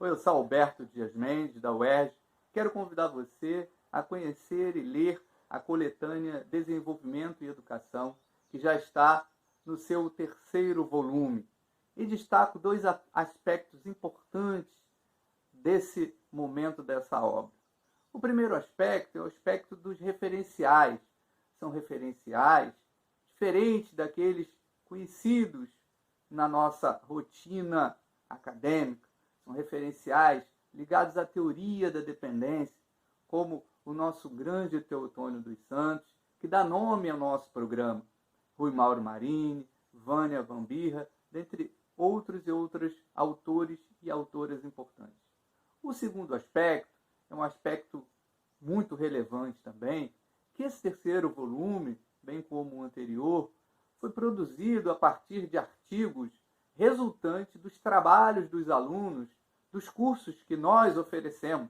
Oi, eu sou Alberto Dias Mendes, da UERJ. Quero convidar você a conhecer e ler a coletânea Desenvolvimento e Educação, que já está no seu terceiro volume. E destaco dois aspectos importantes desse momento dessa obra. O primeiro aspecto é o aspecto dos referenciais. São referenciais diferentes daqueles conhecidos na nossa rotina acadêmica. São referenciais ligados à teoria da dependência, como o nosso grande Teotônio dos Santos, que dá nome ao nosso programa, Rui Mauro Marini, Vânia Van Birra, dentre outros e outros autores e autoras importantes. O segundo aspecto é um aspecto muito relevante também, que esse terceiro volume, bem como o anterior, foi produzido a partir de artigos resultantes dos trabalhos dos alunos dos cursos que nós oferecemos.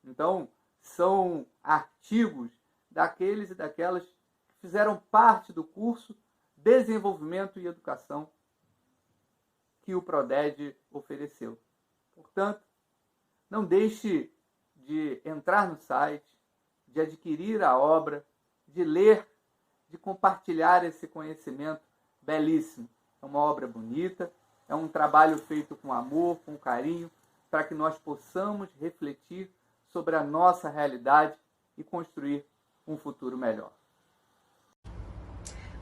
Então, são artigos daqueles e daquelas que fizeram parte do curso Desenvolvimento e Educação que o Proded ofereceu. Portanto, não deixe de entrar no site, de adquirir a obra, de ler, de compartilhar esse conhecimento belíssimo. É uma obra bonita, é um trabalho feito com amor, com carinho, para que nós possamos refletir sobre a nossa realidade e construir um futuro melhor.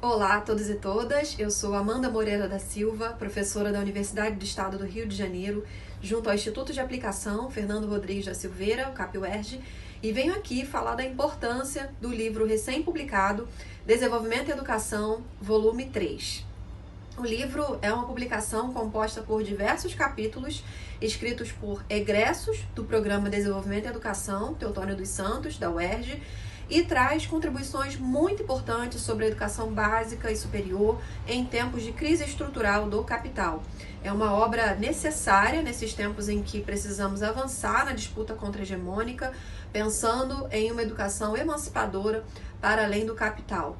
Olá a todos e todas, eu sou Amanda Moreira da Silva, professora da Universidade do Estado do Rio de Janeiro, junto ao Instituto de Aplicação Fernando Rodrigues da Silveira, o CAP-UERJ, e venho aqui falar da importância do livro recém-publicado Desenvolvimento e Educação, volume 3. O livro é uma publicação composta por diversos capítulos escritos por egressos do Programa Desenvolvimento e Educação Teotônio dos Santos, da UERJ, e traz contribuições muito importantes sobre a educação básica e superior em tempos de crise estrutural do capital. É uma obra necessária nesses tempos em que precisamos avançar na disputa contra-hegemônica, pensando em uma educação emancipadora para além do capital.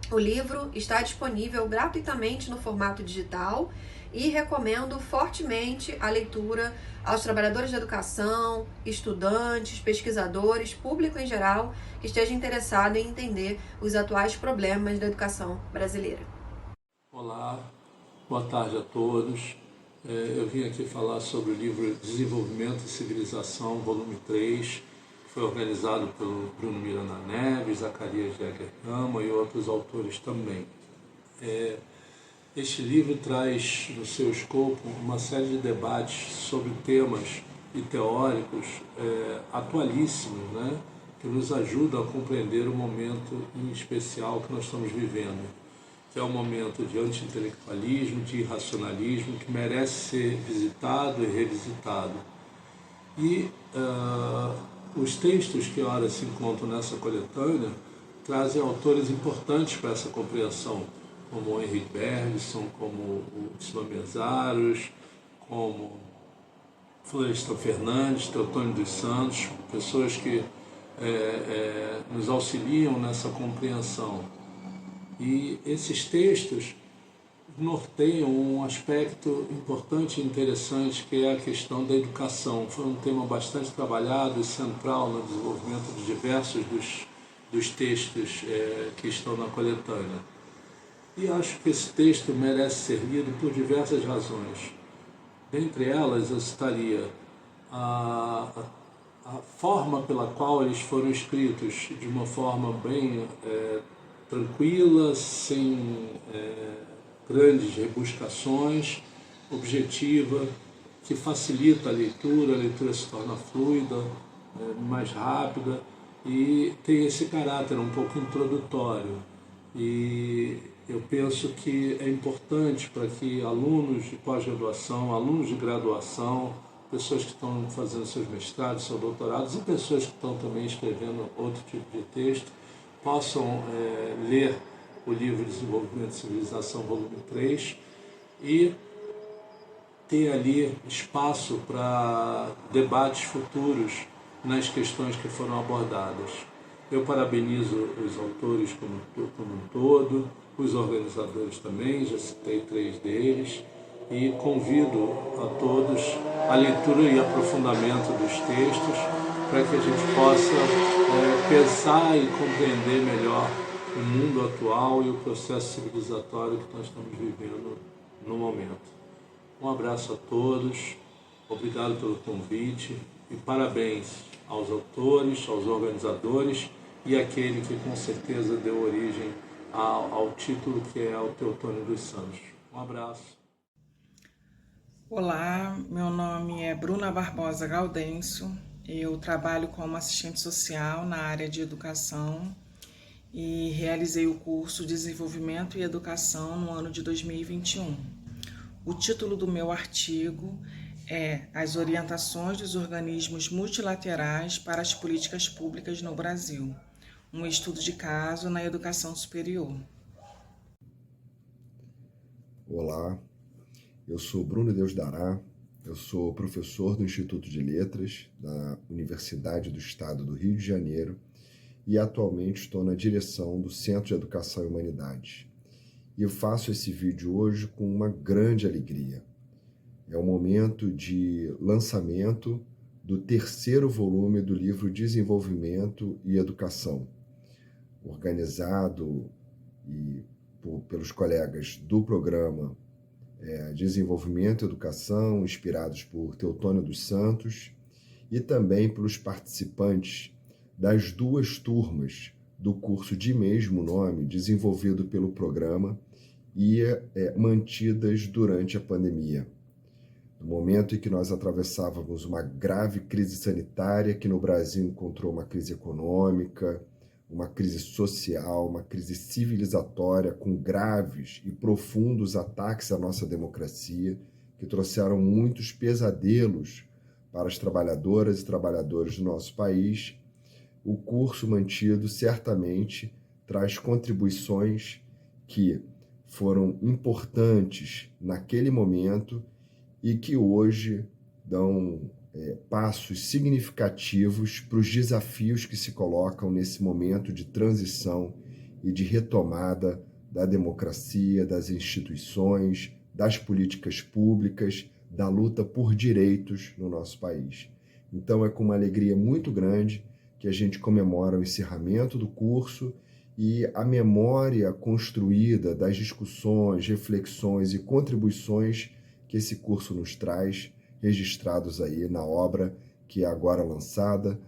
O livro está disponível gratuitamente no formato digital e recomendo fortemente a leitura aos trabalhadores da educação, estudantes, pesquisadores, público em geral que esteja interessado em entender os atuais problemas da educação brasileira. Olá, boa tarde a todos. Eu vim aqui falar sobre o livro Desenvolvimento e Civilização, volume 3, que foi organizado pelo Bruno Miranda Neves, Zacarias Jäger Gama e outros autores também. Este livro traz no seu escopo uma série de debates sobre temas e teóricos atualíssimos, né, que nos ajudam a compreender o momento em especial que nós estamos vivendo, que é um momento de anti-intelectualismo, de irracionalismo, que merece ser visitado e revisitado. E os textos que ora se encontram nessa coletânea trazem autores importantes para essa compreensão, como o Henrique Bergson, como o Tsima Mesaros, como Florestan Fernandes, Teotônio dos Santos, pessoas que nos auxiliam nessa compreensão. E esses textos norteiam um aspecto importante e interessante, que é a questão da educação. Foi um tema bastante trabalhado e central no desenvolvimento de diversos dos textos que estão na coletânea. E acho que esse texto merece ser lido por diversas razões. Dentre elas, eu citaria a forma pela qual eles foram escritos, de uma forma bem tranquila, sem grandes rebuscações, objetiva, que facilita a leitura se torna fluida, mais rápida, e tem esse caráter um pouco introdutório. E eu penso que é importante para que alunos de pós-graduação, alunos de graduação, pessoas que estão fazendo seus mestrados, seus doutorados e pessoas que estão também escrevendo outro tipo de texto, possam ler o livro Desenvolvimento e Civilização, volume 3, e ter ali espaço para debates futuros nas questões que foram abordadas. Eu parabenizo os autores como um todo, os organizadores também, já citei 3 deles, e convido a todos a leitura e aprofundamento dos textos para que a gente possa pensar e compreender melhor o mundo atual e o processo civilizatório que nós estamos vivendo no momento. Um abraço a todos, obrigado pelo convite e parabéns aos autores, aos organizadores e àquele que com certeza deu origem ao título que é o Teotônio dos Santos. Um abraço. Olá, meu nome é Bruna Barbosa Gaudêncio, eu trabalho como assistente social na área de educação e realizei o curso Desenvolvimento e Educação no ano de 2021. O título do meu artigo é As Orientações dos Organismos Multilaterais para as Políticas Públicas no Brasil, um estudo de caso na educação superior. Olá, eu sou Bruno Deus Dará, eu sou professor do Instituto de Letras da Universidade do Estado do Rio de Janeiro e atualmente estou na direção do Centro de Educação e Humanidades. E eu faço esse vídeo hoje com uma grande alegria. É o momento de lançamento do terceiro volume do livro Desenvolvimento e Educação, organizado pelos colegas do programa Desenvolvimento e Educação, inspirados por Teotônio dos Santos, e também pelos participantes das duas turmas do curso de mesmo nome, desenvolvido pelo programa e mantidas durante a pandemia. No momento em que nós atravessávamos uma grave crise sanitária, que no Brasil encontrou uma crise econômica, uma crise social, uma crise civilizatória com graves e profundos ataques à nossa democracia, que trouxeram muitos pesadelos para as trabalhadoras e trabalhadores do nosso país, o curso mantido certamente traz contribuições que foram importantes naquele momento e que hoje dão passos significativos para os desafios que se colocam nesse momento de transição e de retomada da democracia, das instituições, das políticas públicas, da luta por direitos no nosso país. Então é com uma alegria muito grande que a gente comemora o encerramento do curso e a memória construída das discussões, reflexões e contribuições que esse curso nos traz, registrados aí na obra que é agora lançada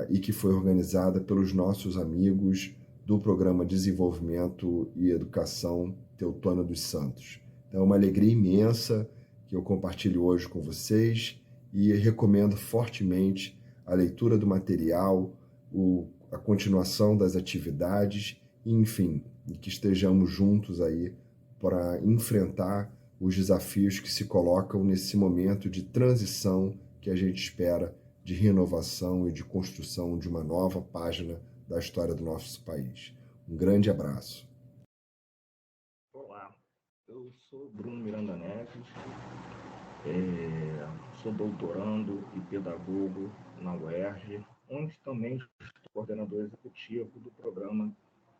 e que foi organizada pelos nossos amigos do Programa Desenvolvimento e Educação Teotônio dos Santos. Então é uma alegria imensa que eu compartilho hoje com vocês e recomendo fortemente a leitura do material, a continuação das atividades e, enfim, que estejamos juntos aí para enfrentar os desafios que se colocam nesse momento de transição que a gente espera de renovação e de construção de uma nova página da história do nosso país. Um grande abraço. Olá, eu sou Bruno Miranda Neves, sou doutorando e pedagogo na UERJ, onde também sou coordenador executivo do Programa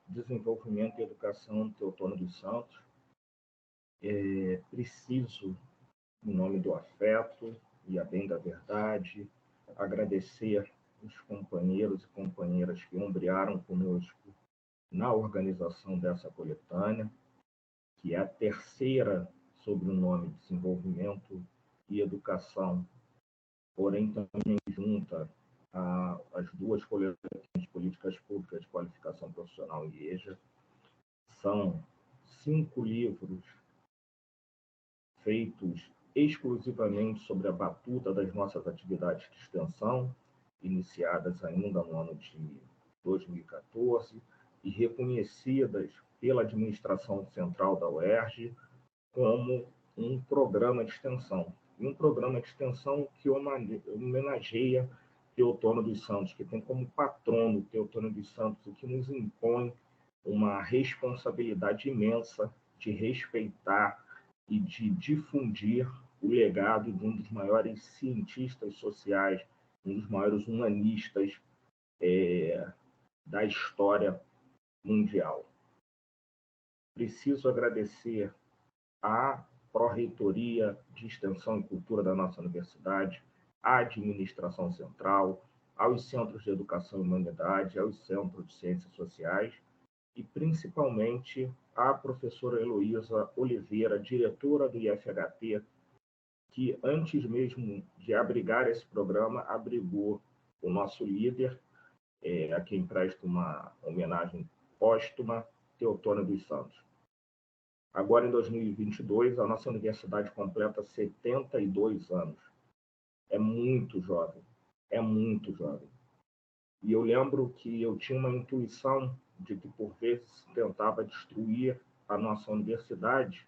Desenvolvimento e Educação Teotônio dos Santos. Preciso, em nome do afeto e a bem da verdade, agradecer os companheiros e companheiras que ombrearam conosco na organização dessa coletânea, que é a terceira sob o nome Desenvolvimento e Educação, porém também junta as duas coletâneas de Políticas Públicas de Qualificação Profissional e EJA. São 5 livros feitos exclusivamente sobre a batuta das nossas atividades de extensão, iniciadas ainda no ano de 2014 e reconhecidas pela administração central da UERJ como um programa de extensão. E um programa de extensão que homenageia Teotônio dos Santos, que tem como patrono Teotônio dos Santos, o que nos impõe uma responsabilidade imensa de respeitar e de difundir o legado de um dos maiores cientistas sociais, um dos maiores humanistas da história mundial. Preciso agradecer à Pró-Reitoria de Extensão e Cultura da nossa universidade, à administração central, aos centros de educação e humanidade, aos centros de ciências sociais e, principalmente, à professora Heloísa Oliveira, diretora do IFHT, que, antes mesmo de abrigar esse programa, abrigou o nosso líder, a quem presto uma homenagem póstuma, Teotônio dos Santos. Agora, em 2022, a nossa universidade completa 72 anos. É muito jovem, é muito jovem. E eu lembro que eu tinha uma intuição de que, por vezes, tentava destruir a nossa universidade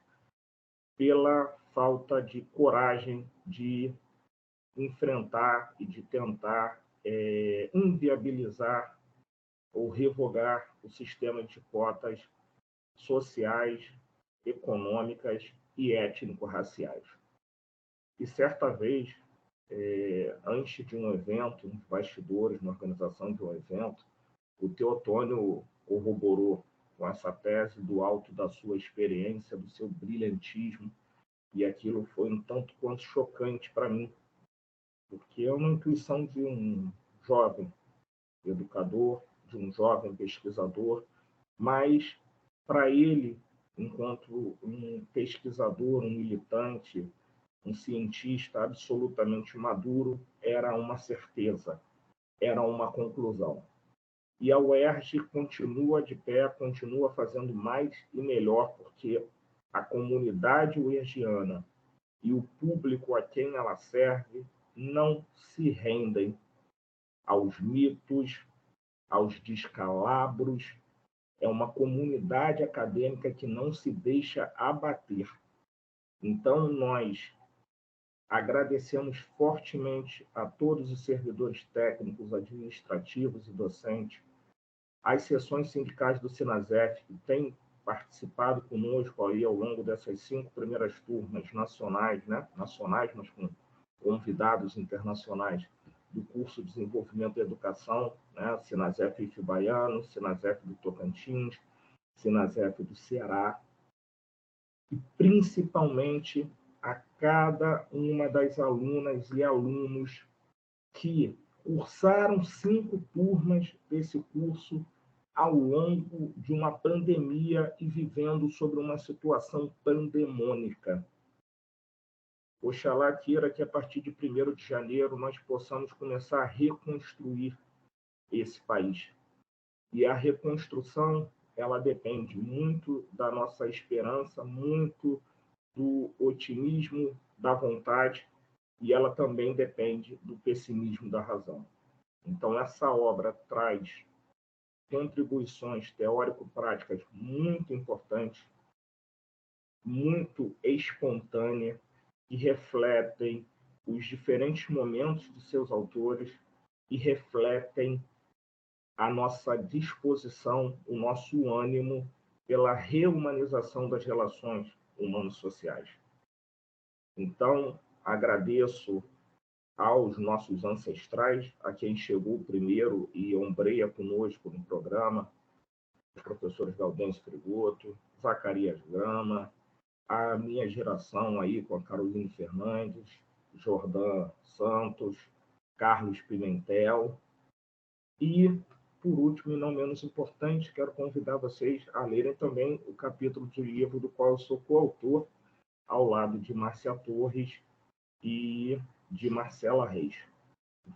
pela falta de coragem de enfrentar e de tentar inviabilizar ou revogar o sistema de cotas sociais, econômicas e étnico-raciais. E certa vez, antes de um evento, nos bastidores, na organização de um evento, o Teotônio corroborou com essa tese do alto da sua experiência, do seu brilhantismo, e aquilo foi um tanto quanto chocante para mim, porque é uma intuição de um jovem educador, de um jovem pesquisador, mas para ele, enquanto um pesquisador, um militante, um cientista absolutamente maduro, era uma certeza, era uma conclusão. E a UERJ continua de pé, continua fazendo mais e melhor, porque a comunidade uergiana e o público a quem ela serve não se rendem aos mitos, aos descalabros. É uma comunidade acadêmica que não se deixa abater. Então, nós agradecemos fortemente a todos os servidores técnicos, administrativos e docentes, as seções sindicais do Sinasef, que têm participado conosco aí ao longo dessas 5 primeiras turmas nacionais, mas com convidados internacionais do curso de Desenvolvimento e Educação, Sinasef Baiano, Sinasef do Tocantins, Sinasef do Ceará, e principalmente a cada uma das alunas e alunos que cursaram 5 turmas desse curso ao longo de uma pandemia e vivendo sobre uma situação pandemônica. Oxalá queira que, a partir de 1º de janeiro, nós possamos começar a reconstruir esse país. E a reconstrução, ela depende muito da nossa esperança, muito do otimismo, da vontade, e ela também depende do pessimismo da razão. Então, essa obra traz contribuições teórico-práticas muito importantes, muito espontâneas, que refletem os diferentes momentos de seus autores e refletem a nossa disposição, o nosso ânimo pela reumanização das relações humanos-sociais. Então, agradeço aos nossos ancestrais, a quem chegou primeiro e ombreia conosco no programa, os professores Gaudêncio Frigoto, Zacarias Grama, a minha geração aí com a Caroline Fernandes, Jordan Santos, Carlos Pimentel. E, por último e não menos importante, quero convidar vocês a lerem também o capítulo de livro do qual eu sou coautor, ao lado de Márcia Torres e de Marcela Reis.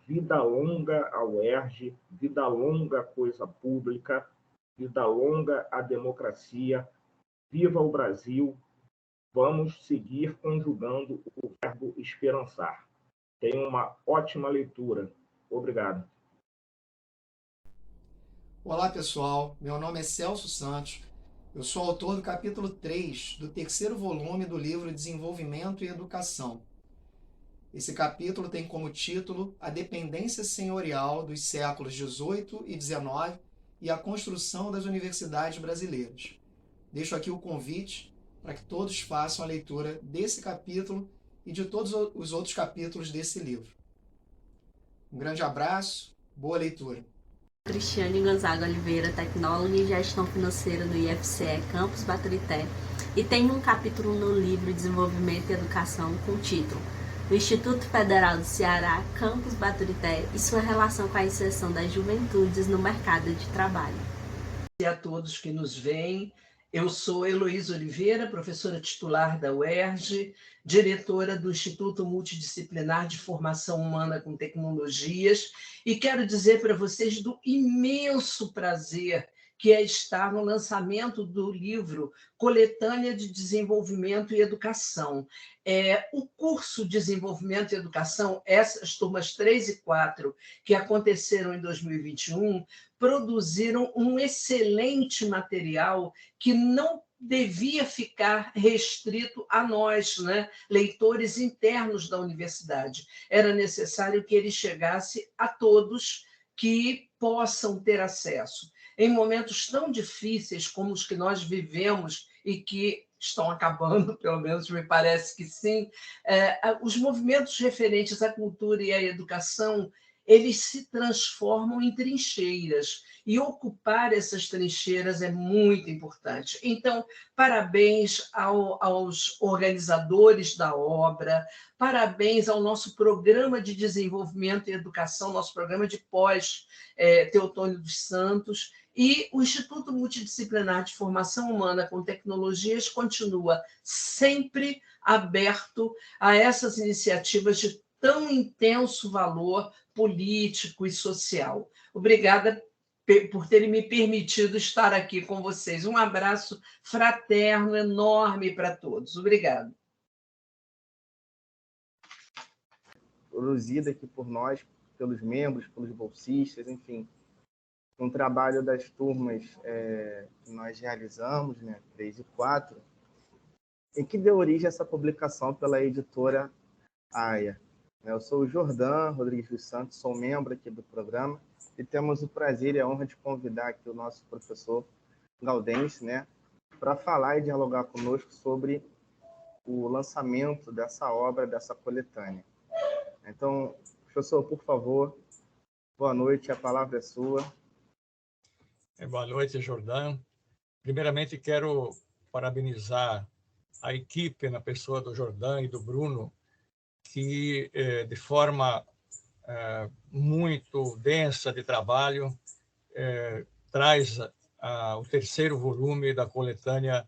Vida longa ao UERJ, vida longa à coisa pública, vida longa à democracia, viva o Brasil. Vamos seguir conjugando o verbo esperançar. Tenham uma ótima leitura. Obrigado. Olá, pessoal. Meu nome é Celso Santos. Eu sou autor do capítulo 3 do 3º volume do livro Desenvolvimento e Educação. Esse capítulo tem como título A Dependência Senhorial dos séculos XVIII e XIX e a Construção das Universidades Brasileiras. Deixo aqui o convite para que todos façam a leitura desse capítulo e de todos os outros capítulos desse livro. Um grande abraço, boa leitura. Cristiane Gonzaga Oliveira, tecnóloga em gestão financeira do IFCE Campus Baturité, e tem um capítulo no livro Desenvolvimento e Educação com o título O Instituto Federal do Ceará, Campus Baturité e sua relação com a inserção das juventudes no mercado de trabalho. E a todos que nos veem, eu sou Heloísa Oliveira, professora titular da UERJ, diretora do Instituto Multidisciplinar de Formação Humana com Tecnologias, e quero dizer para vocês do imenso prazer que é estar no lançamento do livro Coletânea de Desenvolvimento e Educação. O curso Desenvolvimento e Educação, essas turmas 3 e 4, que aconteceram em 2021, produziram um excelente material que não devia ficar restrito a nós, né, leitores internos da universidade. Era necessário que ele chegasse a todos que possam ter acesso. Em momentos tão difíceis como os que nós vivemos e que estão acabando, pelo menos me parece que sim, os movimentos referentes à cultura e à educação, eles se transformam em trincheiras, e ocupar essas trincheiras é muito importante. Então, parabéns aos organizadores da obra, parabéns ao nosso programa de desenvolvimento e educação, nosso programa de pós-Teotônio dos Santos, e o Instituto Multidisciplinar de Formação Humana com Tecnologias continua sempre aberto a essas iniciativas de tão intenso valor político e social. Obrigada por terem me permitido estar aqui com vocês. Um abraço fraterno, enorme para todos. Obrigada. Produzida aqui por nós, pelos membros, pelos bolsistas, enfim, um trabalho das turmas que nós realizamos, né, 3 e 4, e que deu origem a essa publicação pela editora AIA. Eu sou o Jordan Rodrigues dos Santos, sou membro aqui do programa, e temos o prazer e a honra de convidar aqui o nosso professor Gaudêncio, né, para falar e dialogar conosco sobre o lançamento dessa obra, dessa coletânea. Então, professor, por favor, boa noite, a palavra é sua. Boa noite, Jordan. Primeiramente, quero parabenizar a equipe, na pessoa do Jordan e do Bruno, que, de forma muito densa de trabalho, traz o terceiro volume da coletânea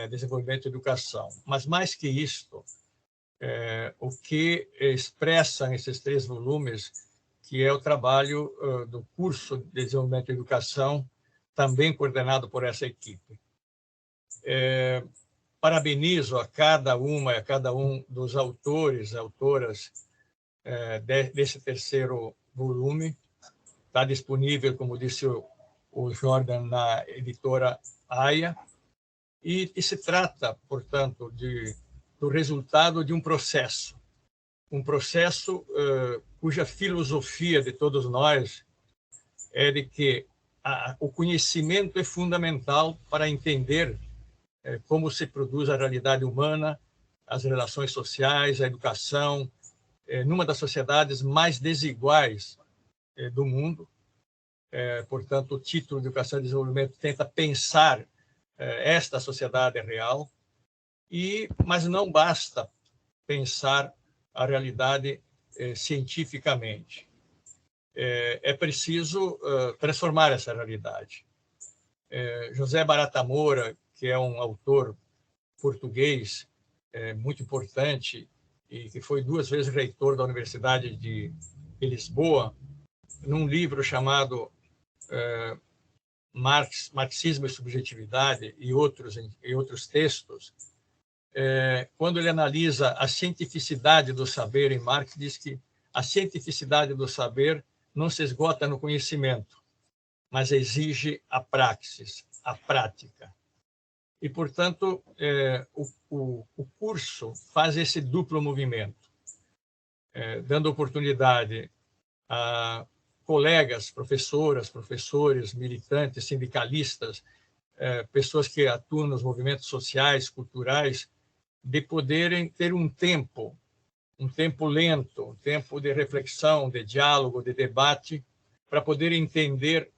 Desenvolvimento e Educação. Mas, mais que isto, o que expressam esses 3 volumes, que é o trabalho do curso de Desenvolvimento e Educação, também coordenado por essa equipe. Parabenizo a cada uma e a cada um dos autores e autoras desse terceiro volume. Está disponível, como disse o Jordan, na editora AIA, e se trata, portanto, do resultado de um processo cuja filosofia de todos nós é de que o conhecimento é fundamental para entender como se produz a realidade humana, as relações sociais, a educação, numa das sociedades mais desiguais do mundo. Portanto, o título de Educação e Desenvolvimento tenta pensar esta sociedade real, mas não basta pensar a realidade cientificamente. É preciso transformar essa realidade. José Barata Moura, que é um autor português muito importante e que foi 2 vezes reitor da Universidade de Lisboa, num livro chamado Marxismo e Subjetividade e outros textos, quando ele analisa a cientificidade do saber em Marx, diz que a cientificidade do saber não se esgota no conhecimento, mas exige a praxis, a prática. E, portanto, o curso faz esse duplo movimento, dando oportunidade a colegas, professoras, professores, militantes, sindicalistas, pessoas que atuam nos movimentos sociais, culturais, de poderem ter um tempo lento, um tempo de reflexão, de diálogo, de debate, para poder entender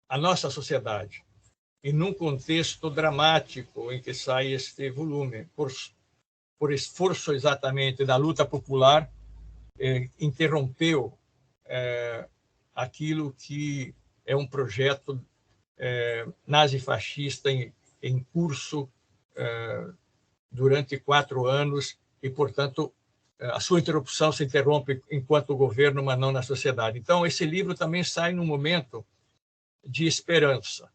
a nossa sociedade, e num contexto dramático em que sai este volume, por esforço exatamente da luta popular, interrompeu aquilo que é um projeto nazifascista em curso durante 4 anos e, portanto, a sua interrupção se interrompe enquanto governo, mas não na sociedade. Então, esse livro também sai num momento de esperança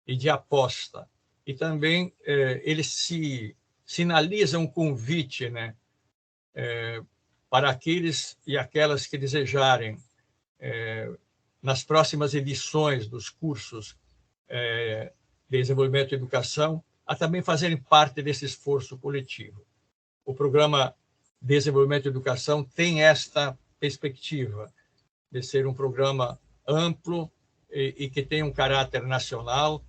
e de aposta. E também ele se sinaliza um convite, né, para aqueles e aquelas que desejarem, nas próximas edições dos cursos de desenvolvimento e educação, a também fazerem parte desse esforço coletivo. O programa Desenvolvimento e Educação tem esta perspectiva de ser um programa amplo e que tem um caráter nacional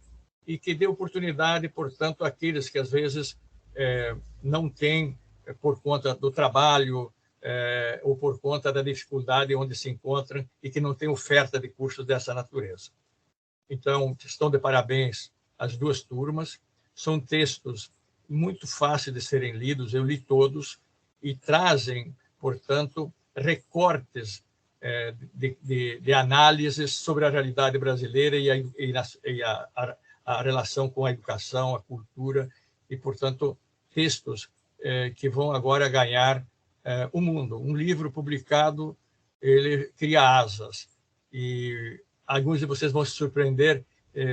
e que dê oportunidade, portanto, àqueles que às vezes não têm, por conta do trabalho ou por conta da dificuldade onde se encontram e que não têm oferta de cursos dessa natureza. Então, estão de parabéns as 2 turmas. São textos muito fáceis de serem lidos, eu li todos, e trazem, portanto, recortes de análises sobre a realidade brasileira e a relação com a educação, a cultura, e, portanto, textos que vão agora ganhar o mundo. Um livro publicado, ele cria asas, e alguns de vocês vão se surpreender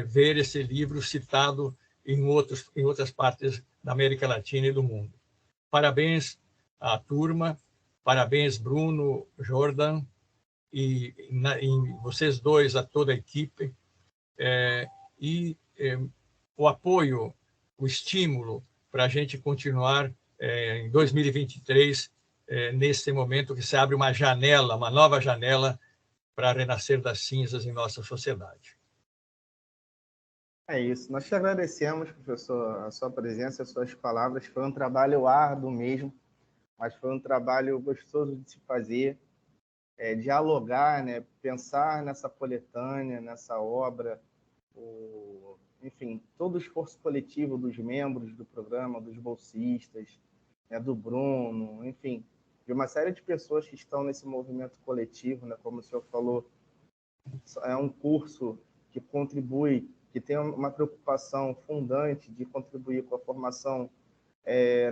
ver esse livro citado em outras partes da América Latina e do mundo. Parabéns à turma, parabéns Bruno, Jordan, e vocês dois, a toda a equipe, o apoio, o estímulo para a gente continuar em 2023, nesse momento que se abre uma janela, uma nova janela para renascer das cinzas em nossa sociedade. É isso. Nós te agradecemos, professor, a sua presença, as suas palavras. Foi um trabalho árduo mesmo, mas foi um trabalho gostoso de se fazer, dialogar, né, pensar nessa coletânea, nessa obra, enfim, todo o esforço coletivo dos membros do programa, dos bolsistas, né, do Bruno, enfim, de uma série de pessoas que estão nesse movimento coletivo, né, como o senhor falou, é um curso que contribui, que tem uma preocupação fundante de contribuir com a formação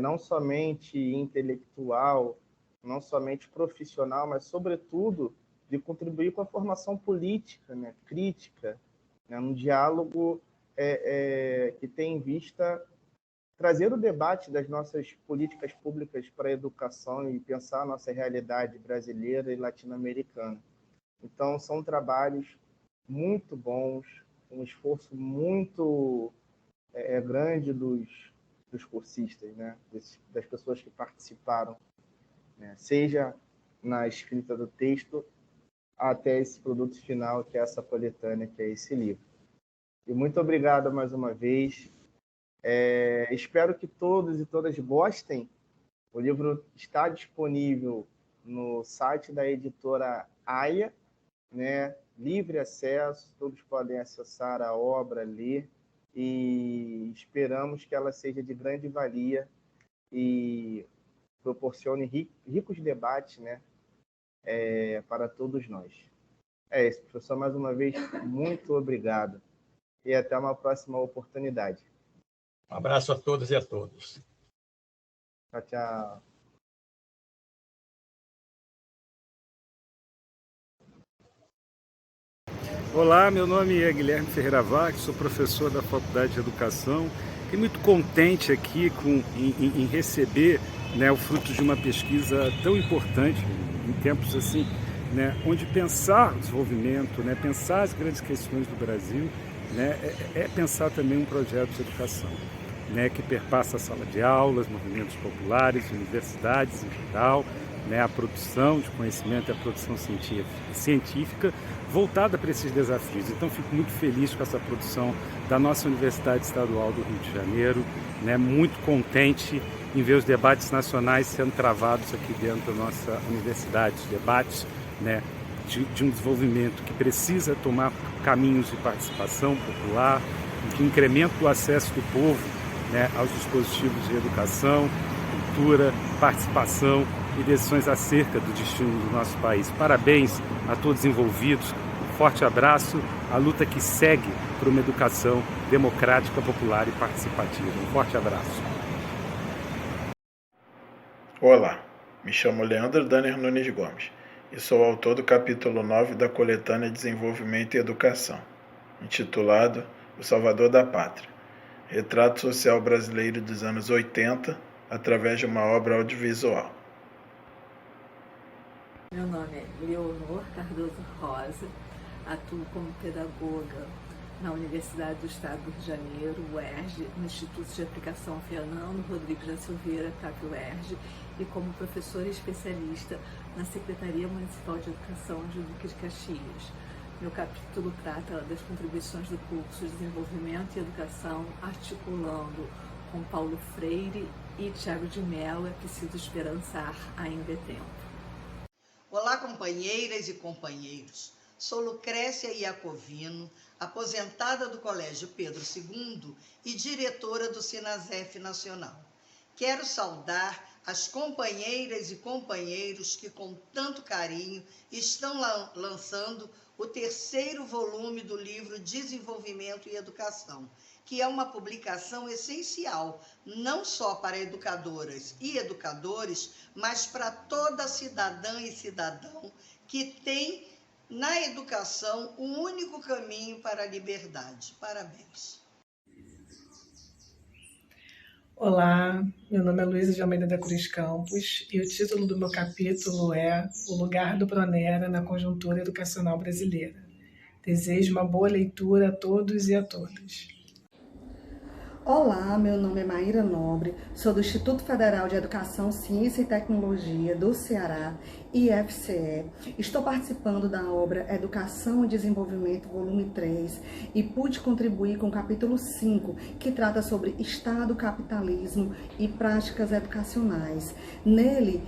não somente intelectual, não somente profissional, mas, sobretudo, de contribuir com a formação política, né, crítica, né, um diálogo que tem em vista trazer o debate das nossas políticas públicas para a educação e pensar a nossa realidade brasileira e latino-americana. Então, são trabalhos muito bons, um esforço muito grande dos cursistas, né? Das pessoas que participaram, né? Seja na escrita do texto até esse produto final, que é essa coletânea, que é esse livro. E muito obrigado mais uma vez. Espero que todos e todas gostem. O livro está disponível no site da editora Aia, né? Livre acesso, todos podem acessar a obra, ler, e esperamos que ela seja de grande valia e proporcione ricos debates, né, para todos nós. É isso, professor, mais uma vez, muito obrigado e até uma próxima oportunidade. Um abraço a todas e a todos. Tchau, tchau. Olá, meu nome é Guilherme Ferreira Vaques, sou professor da Faculdade de Educação. Fiquei muito contente aqui em receber, né, o fruto de uma pesquisa tão importante em tempos assim, né, onde pensar o desenvolvimento, né, pensar as grandes questões do Brasil, né, é pensar também um projeto de educação, né, que perpassa a sala de aulas, movimentos populares, universidades em geral, né, a produção de conhecimento e a produção científica voltada para esses desafios. Então, fico muito feliz com essa produção da nossa Universidade Estadual do Rio de Janeiro, né, muito contente em ver os debates nacionais sendo travados aqui dentro da nossa universidade, debates, né, de um desenvolvimento que precisa tomar caminhos de participação popular, que incrementa o acesso do povo, né, aos dispositivos de educação, cultura, participação e decisões acerca do destino do nosso país. Parabéns a todos envolvidos, um forte abraço, a luta que segue por uma educação democrática, popular e participativa. Um forte abraço. Olá, me chamo Leandro Danner Nunes Gomes e sou autor do capítulo 9 da coletânea Desenvolvimento e Educação, intitulado O Salvador da Pátria, retrato social brasileiro dos anos 80 através de uma obra audiovisual. Meu nome é Leonor Cardoso Rosa, atuo como pedagoga na Universidade do Estado do Rio de Janeiro, UERJ, no Instituto de Aplicação Fernando Rodrigues da Silveira, CAP-UERJ, e como professora especialista na Secretaria Municipal de Educação de Duque de Caxias. Meu capítulo trata das contribuições do curso Desenvolvimento e Educação, articulando com Paulo Freire e Tiago de Mello. É preciso esperançar, ainda é tempo. Olá, companheiras e companheiros. Sou Lucrécia Iacovino, aposentada do Colégio Pedro II e diretora do Sinasef Nacional. Quero saudar as companheiras e companheiros que, com tanto carinho, estão lançando o 3º volume do livro Desenvolvimento e Educação, que é uma publicação essencial, não só para educadoras e educadores, mas para toda cidadã e cidadão que tem na educação o único caminho para a liberdade. Parabéns. Olá, meu nome é Luísa de Almeida da Cruz Campos e o título do meu capítulo é O Lugar do Pronera na Conjuntura Educacional Brasileira. Desejo uma boa leitura a todos e a todas. Olá, meu nome é Maíra Nobre, sou do Instituto Federal de Educação, Ciência e Tecnologia do Ceará, IFCE. Estou participando da obra Educação e Desenvolvimento, volume 3, e pude contribuir com o capítulo 5, que trata sobre Estado, capitalismo e práticas educacionais. Nele,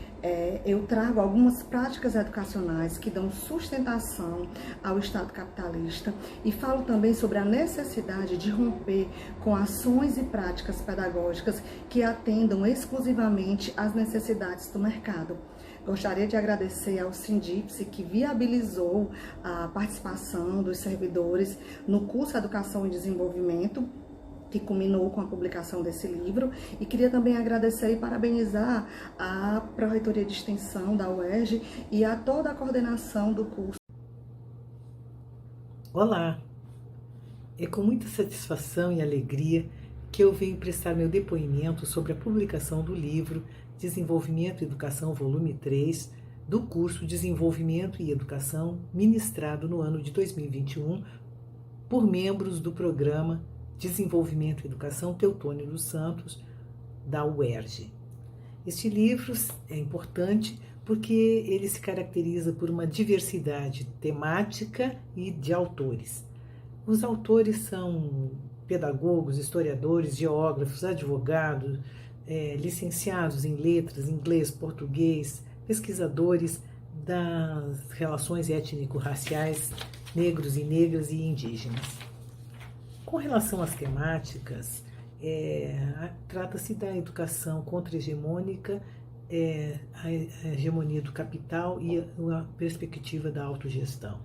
eu trago algumas práticas educacionais que dão sustentação ao Estado capitalista e falo também sobre a necessidade de romper com ações e práticas pedagógicas que atendam exclusivamente às necessidades do mercado. Gostaria de agradecer ao Sindipse, que viabilizou a participação dos servidores no curso Educação e Desenvolvimento, que culminou com a publicação desse livro, e queria também agradecer e parabenizar a Pró-Reitoria de Extensão da UERJ e a toda a coordenação do curso. Olá, é com muita satisfação e alegria que eu venho prestar meu depoimento sobre a publicação do livro Desenvolvimento e Educação, volume 3, do curso Desenvolvimento e Educação, ministrado no ano de 2021 por membros do programa Desenvolvimento e Educação Teutônio dos Santos, da UERJ. Este livro é importante porque ele se caracteriza por uma diversidade temática e de autores. Os autores são pedagogos, historiadores, geógrafos, advogados, licenciados em letras, inglês, português, pesquisadores das relações étnico-raciais, negros e negras e indígenas. Com relação às temáticas, trata-se da educação contra-hegemônica, a hegemonia do capital e a perspectiva da autogestão.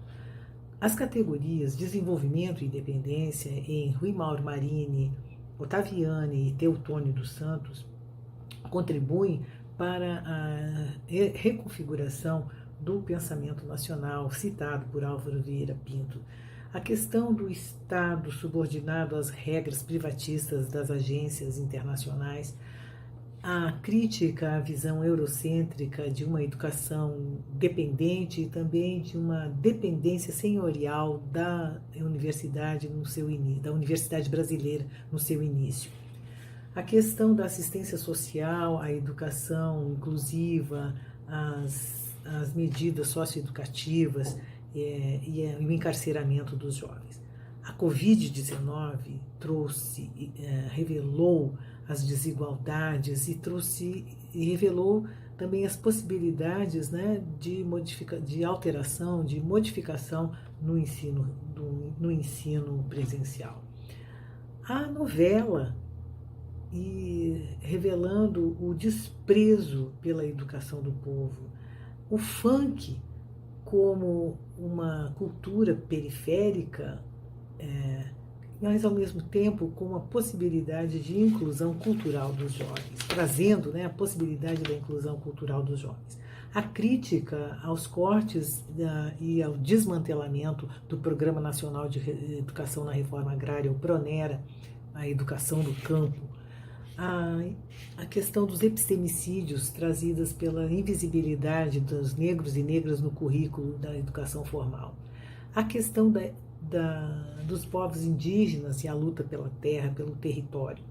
As categorias Desenvolvimento e Independência, em Rui Mauro Marini, Ottaviani e Teutônio dos Santos, contribuem para a reconfiguração do pensamento nacional, citado por Álvaro Vieira Pinto. A questão do Estado subordinado às regras privatistas das agências internacionais, a crítica à visão eurocêntrica de uma educação dependente e também de uma dependência senhorial da universidade da universidade brasileira no seu início. A questão da assistência social, a educação inclusiva, as medidas socioeducativas e o encarceramento dos jovens. A Covid-19 revelou as desigualdades e revelou também as possibilidades, né, de alteração, de modificação no ensino presencial. a novela, e revelando o desprezo pela educação do povo, o funk como uma cultura periférica, mas ao mesmo tempo com uma possibilidade de inclusão cultural dos jovens, trazendo, a possibilidade da inclusão cultural dos jovens. A crítica aos cortes e ao desmantelamento do Programa Nacional de Educação na Reforma Agrária, o PRONERA, a educação do campo, a questão dos epistemicídios trazidas pela invisibilidade dos negros e negras no currículo da educação formal, a questão dos povos indígenas e a luta pela terra, pelo território,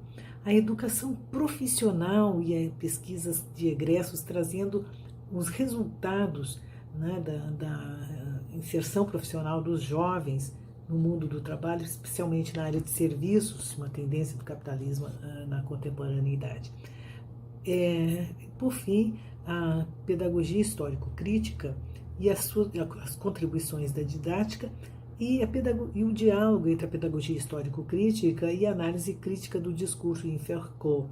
a educação profissional e as pesquisas de egressos trazendo os resultados da inserção profissional dos jovens no mundo do trabalho, especialmente na área de serviços, uma tendência do capitalismo na contemporaneidade. Por fim, a pedagogia histórico-crítica e as contribuições da didática e o diálogo entre a pedagogia histórico-crítica e a análise crítica do discurso em Foucault.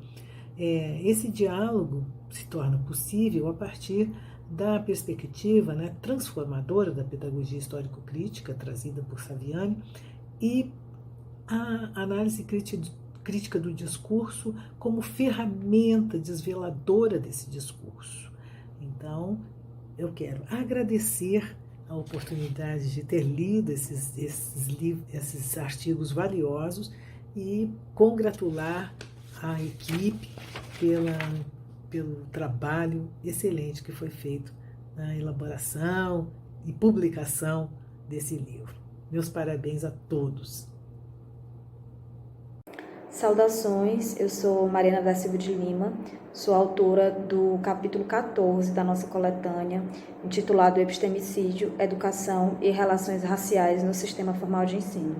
Esse diálogo se torna possível a partir da perspectiva transformadora da pedagogia histórico-crítica trazida por Saviani e a análise crítica do discurso como ferramenta desveladora desse discurso. Então, eu quero agradecer a oportunidade de ter lido esses artigos valiosos e congratular a equipe pelo trabalho excelente que foi feito na elaboração e publicação desse livro. Meus parabéns a todos. Saudações, eu sou Mariana da Silva de Lima, sou autora do capítulo 14 da nossa coletânea, intitulado Epistemicídio, Educação e Relações Raciais no Sistema Formal de Ensino.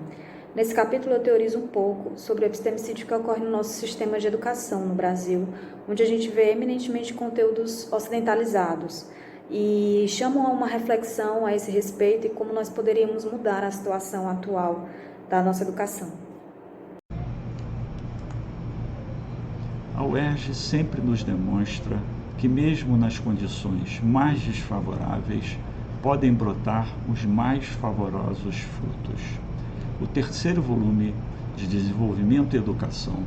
Nesse capítulo eu teorizo um pouco sobre o epistemicídio que ocorre no nosso sistema de educação no Brasil, onde a gente vê eminentemente conteúdos ocidentalizados, e chamo a uma reflexão a esse respeito e como nós poderíamos mudar a situação atual da nossa educação. A UERJ sempre nos demonstra que mesmo nas condições mais desfavoráveis podem brotar os mais favorosos frutos. O terceiro volume de Desenvolvimento e Educação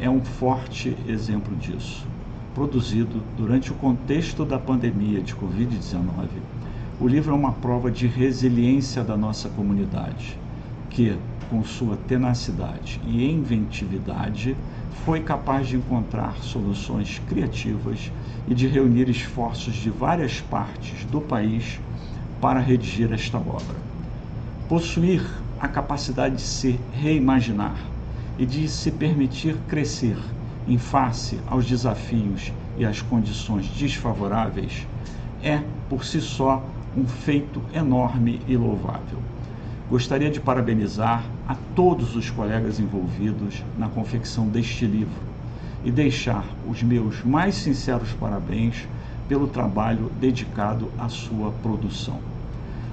é um forte exemplo disso. Produzido durante o contexto da pandemia de Covid-19, o livro é uma prova de resiliência da nossa comunidade, que, com sua tenacidade e inventividade, foi capaz de encontrar soluções criativas e de reunir esforços de várias partes do país para redigir esta obra. Possuir a capacidade de se reimaginar e de se permitir crescer em face aos desafios e às condições desfavoráveis é, por si só, um feito enorme e louvável. Gostaria de parabenizar a todos os colegas envolvidos na confecção deste livro e deixar os meus mais sinceros parabéns pelo trabalho dedicado à sua produção.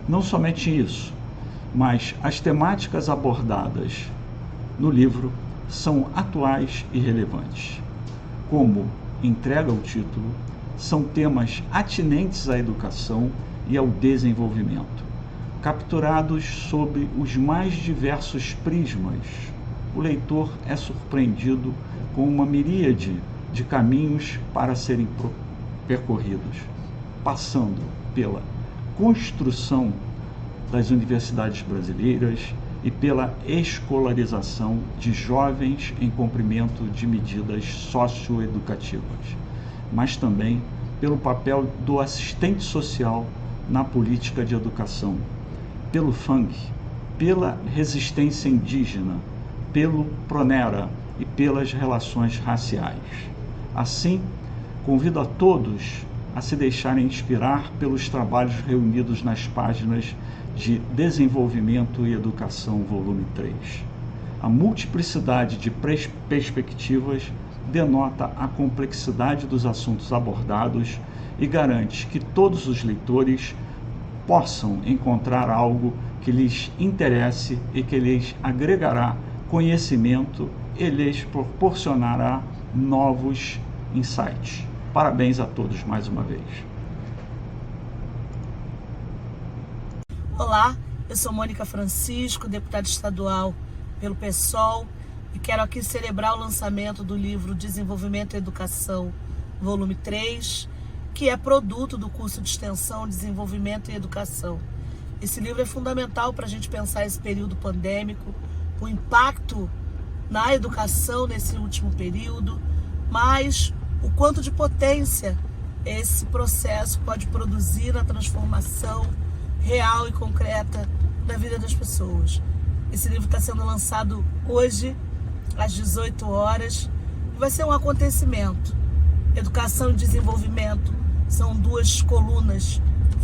Não somente isso, mas as temáticas abordadas no livro são atuais e relevantes. Como entrega o título, são temas atinentes à educação e ao desenvolvimento, capturados sob os mais diversos prismas. O leitor é surpreendido com uma miríade de caminhos para serem percorridos, passando pela construção das universidades brasileiras e pela escolarização de jovens em cumprimento de medidas socioeducativas, mas também pelo papel do assistente social na política de educação, pelo funk, pela resistência indígena, pelo PRONERA e pelas relações raciais. Assim, convido a todos a se deixarem inspirar pelos trabalhos reunidos nas páginas de Desenvolvimento e Educação, volume 3. A multiplicidade de perspectivas denota a complexidade dos assuntos abordados e garante que todos os leitores possam encontrar algo que lhes interesse e que lhes agregará conhecimento ele lhes proporcionará novos insights. Parabéns a todos mais uma vez. Olá, eu sou Mônica Francisco, deputada estadual pelo PSOL, e quero aqui celebrar o lançamento do livro Desenvolvimento e Educação, volume 3, que é produto do curso de extensão Desenvolvimento e Educação. Esse livro é fundamental para a gente pensar esse período pandêmico, o impacto na educação nesse último período, mas o quanto de potência esse processo pode produzir na transformação real e concreta da vida das pessoas. Esse livro está sendo lançado hoje, às 18 horas, e vai ser um acontecimento. Educação e desenvolvimento são duas colunas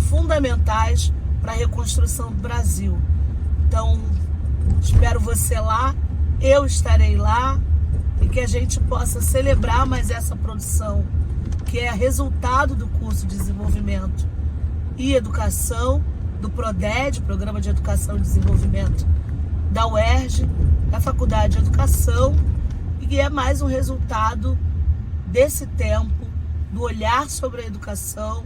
fundamentais para a reconstrução do Brasil. Então, espero você lá, eu estarei lá, e que a gente possa celebrar mais essa produção, que é resultado do curso de Desenvolvimento e Educação, do PRODED, Programa de Educação e Desenvolvimento da UERJ, da Faculdade de Educação, e é mais um resultado desse tempo, do olhar sobre a educação,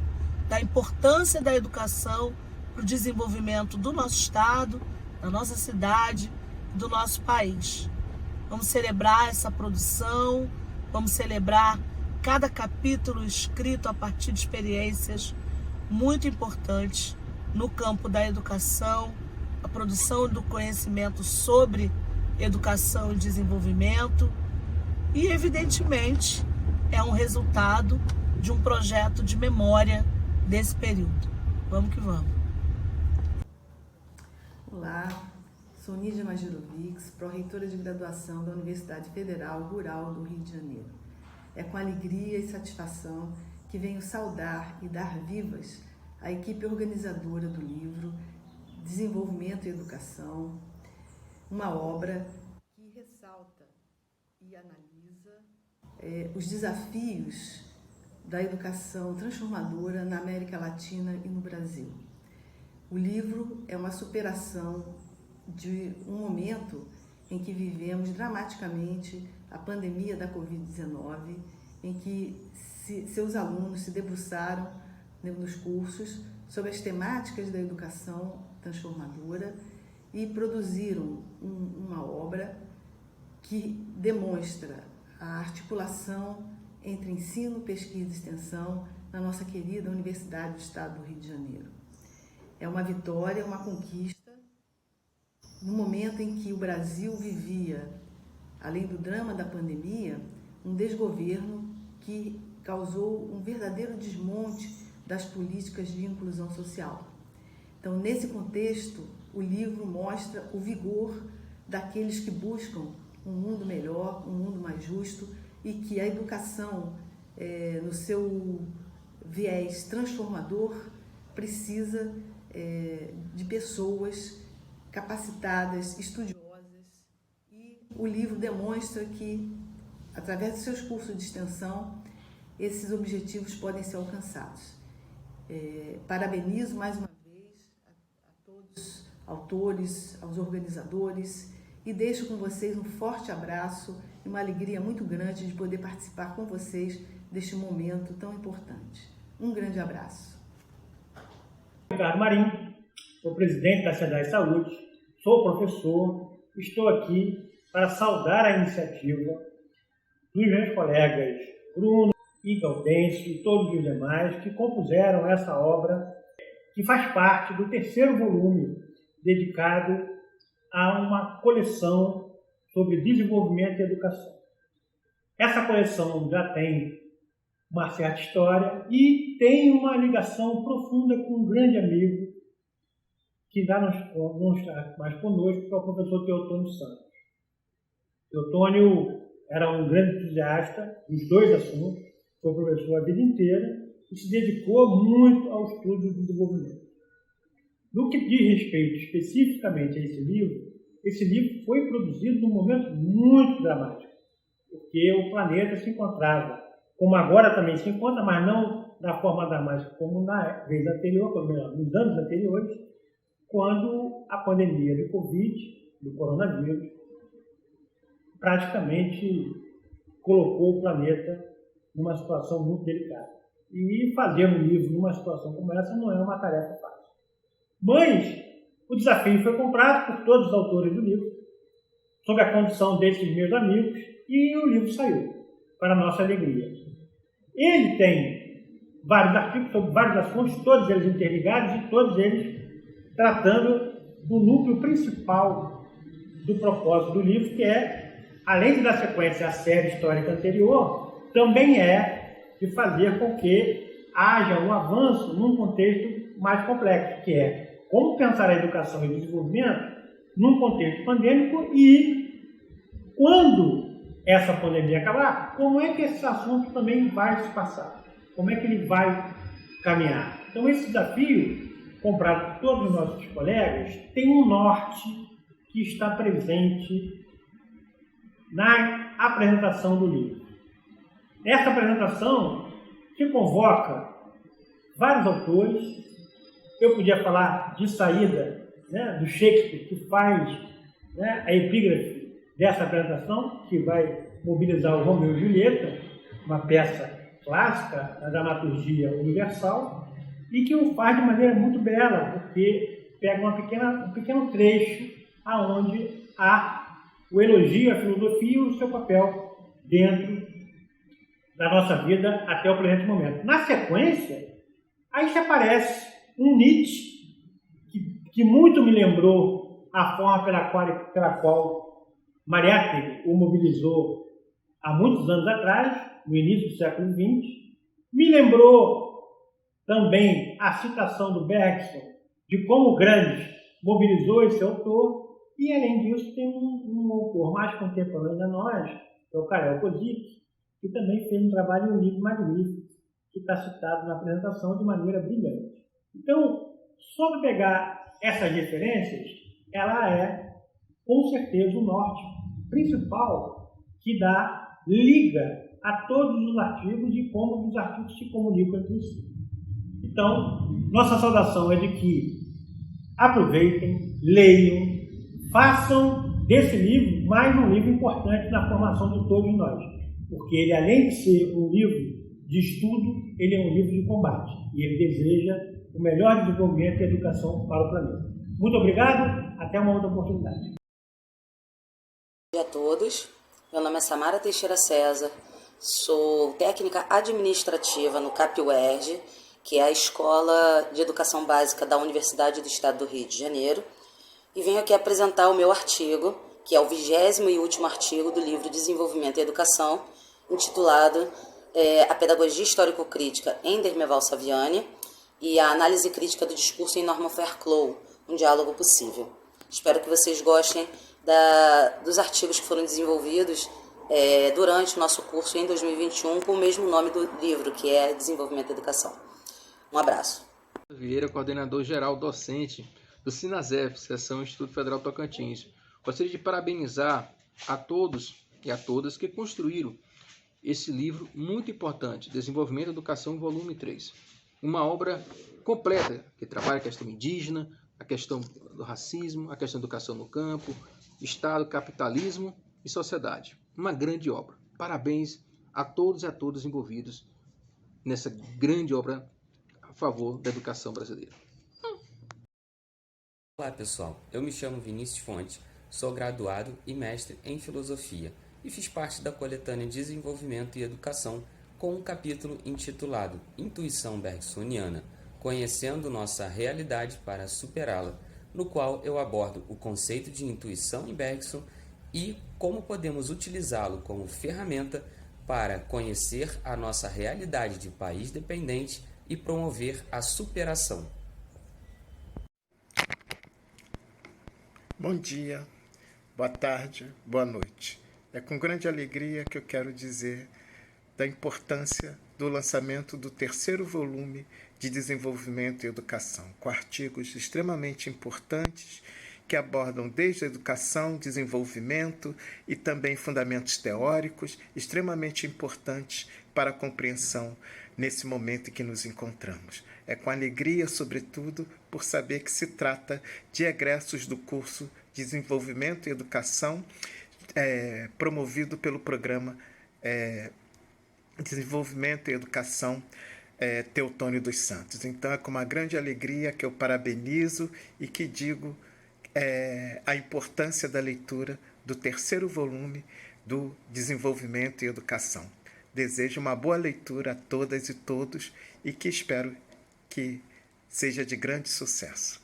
da importância da educação para o desenvolvimento do nosso estado, da nossa cidade, do nosso país. Vamos celebrar essa produção, vamos celebrar cada capítulo escrito a partir de experiências muito importantes no campo da educação, a produção do conhecimento sobre educação e desenvolvimento, e evidentemente é um resultado de um projeto de memória desse período. Vamos que vamos. Olá, sou Nídia Magirovics, pró-reitora de graduação da Universidade Federal Rural do Rio de Janeiro. É com alegria e satisfação que venho saudar e dar vivas a equipe organizadora do livro Desenvolvimento e Educação, uma obra que ressalta e analisa os desafios da educação transformadora na América Latina e no Brasil. O livro é uma superação de um momento em que vivemos dramaticamente a pandemia da Covid-19, em que seus alunos se debruçaram nos cursos sobre as temáticas da educação transformadora e produziram uma obra que demonstra a articulação entre ensino, pesquisa e extensão na nossa querida Universidade do Estado do Rio de Janeiro. É uma vitória, uma conquista, no momento em que o Brasil vivia, além do drama da pandemia, um desgoverno que causou um verdadeiro desmonte das políticas de inclusão social. Então, nesse contexto, o livro mostra o vigor daqueles que buscam um mundo melhor, um mundo mais justo, e que a educação, no seu viés transformador, precisa de pessoas capacitadas, estudiosas, e o livro demonstra que, através dos seus cursos de extensão, esses objetivos podem ser alcançados. Parabenizo mais uma vez a todos os autores, aos organizadores, e deixo com vocês um forte abraço e uma alegria muito grande de poder participar com vocês deste momento tão importante. Um grande abraço. Ricardo Marinho, sou presidente da SEDAI Saúde, sou professor, estou aqui para saudar a iniciativa dos meus colegas Bruno e Gaudêncio e todos os demais que compuseram essa obra, que faz parte do terceiro volume dedicado a uma coleção sobre desenvolvimento e educação. Essa coleção já tem uma certa história e tem uma ligação profunda com um grande amigo que não está mais conosco, que é o professor Teotônio Santos. Teotônio era um grande entusiasta dos dois assuntos, foi professor a vida inteira e se dedicou muito ao estudo do desenvolvimento. No que diz respeito especificamente a esse livro foi produzido num momento muito dramático, porque o planeta se encontrava, como agora também se encontra, mas não da forma dramática como na vez anterior, nos anos anteriores, quando a pandemia do Covid, do coronavírus, praticamente colocou o planeta numa situação muito delicada. E fazer um livro numa situação como essa não é uma tarefa fácil. Mas o desafio foi comprado por todos os autores do livro, sob a condição desses meus amigos, e o livro saiu, para a nossa alegria. Ele tem vários artigos sobre vários assuntos, todos eles interligados e todos eles tratando do núcleo principal do propósito do livro, que é, além de dar sequência à série histórica anterior, também é de fazer com que haja um avanço num contexto mais complexo, que é como pensar a educação e o desenvolvimento num contexto pandêmico e, quando essa pandemia acabar, como é que esse assunto também vai se passar? Como é que ele vai caminhar? Então, esse desafio, comprado por todos os nossos colegas, tem um norte que está presente na apresentação do livro. Essa apresentação que convoca vários autores. Eu podia falar de saída, né, do Shakespeare, que faz, né, a epígrafe dessa apresentação, que vai mobilizar o Romeu e Julieta, uma peça clássica da dramaturgia universal, e que o faz de maneira muito bela, porque pega um pequeno trecho aonde há o elogio à filosofia e o seu papel dentro da nossa vida até o presente momento. Na sequência, aí se aparece um Nietzsche que muito me lembrou a forma pela qual Mariátegui o mobilizou há muitos anos atrás, no início do século XX. Me lembrou também a citação do Bergson de como Gramsci mobilizou esse autor. E, além disso, tem um autor mais contemporâneo a nós, que é o Karel Kozik, que também fez um trabalho, um livro magnífico, que está citado na apresentação de maneira brilhante. Então, só de pegar essas referências, ela é, com certeza, o norte principal que liga a todos os artigos e como os artigos se comunicam entre si. Então, nossa saudação é de que aproveitem, leiam, façam desse livro mais um livro importante na formação de todos nós, porque ele, além de ser um livro de estudo, ele é um livro de combate e ele deseja o melhor desenvolvimento e educação para o planeta. Muito obrigado, até uma outra oportunidade. Bom dia a todos, meu nome é Samara Teixeira César, sou técnica administrativa no CAP-UERJ, que é a Escola de Educação Básica da Universidade do Estado do Rio de Janeiro, e venho aqui apresentar o meu artigo, que é o 20º e último artigo do livro Desenvolvimento e Educação, intitulado A Pedagogia Histórico-Crítica em Dermeval Saviani e a Análise Crítica do Discurso em Norman Fairclough, um diálogo possível. Espero que vocês gostem dos artigos que foram desenvolvidos durante o nosso curso em 2021 com o mesmo nome do livro, que é Desenvolvimento e Educação. Um abraço. Vieira, coordenador geral docente do Sinasef, Seção Instituto Federal Tocantins. Gostaria de parabenizar a todos e a todas que construíram esse livro muito importante, Desenvolvimento e Educação, volume 3. Uma obra completa que trabalha a questão indígena, a questão do racismo, a questão da educação no campo, Estado, capitalismo e sociedade. Uma grande obra. Parabéns a todos e a todas envolvidos nessa grande obra a favor da educação brasileira. Olá pessoal, eu me chamo Vinícius Fonte, sou graduado e mestre em Filosofia e fiz parte da coletânea Desenvolvimento e Educação com um capítulo intitulado Intuição Bergsoniana, conhecendo nossa realidade para superá-la, no qual eu abordo o conceito de intuição em Bergson e como podemos utilizá-lo como ferramenta para conhecer a nossa realidade de país dependente e promover a superação. Bom dia, boa tarde, boa noite. É com grande alegria que eu quero dizer da importância do lançamento do 3º volume de Desenvolvimento e Educação, com artigos extremamente importantes que abordam desde a educação, desenvolvimento e também fundamentos teóricos extremamente importantes para a compreensão nesse momento em que nos encontramos. É com alegria, sobretudo, por saber que se trata de egressos do curso Desenvolvimento e Educação, promovido pelo programa Desenvolvimento e Educação Teotônio dos Santos. Então é com uma grande alegria que eu parabenizo e que digo a importância da leitura do terceiro volume do Desenvolvimento e Educação. Desejo uma boa leitura a todas e todos e que espero que seja de grande sucesso.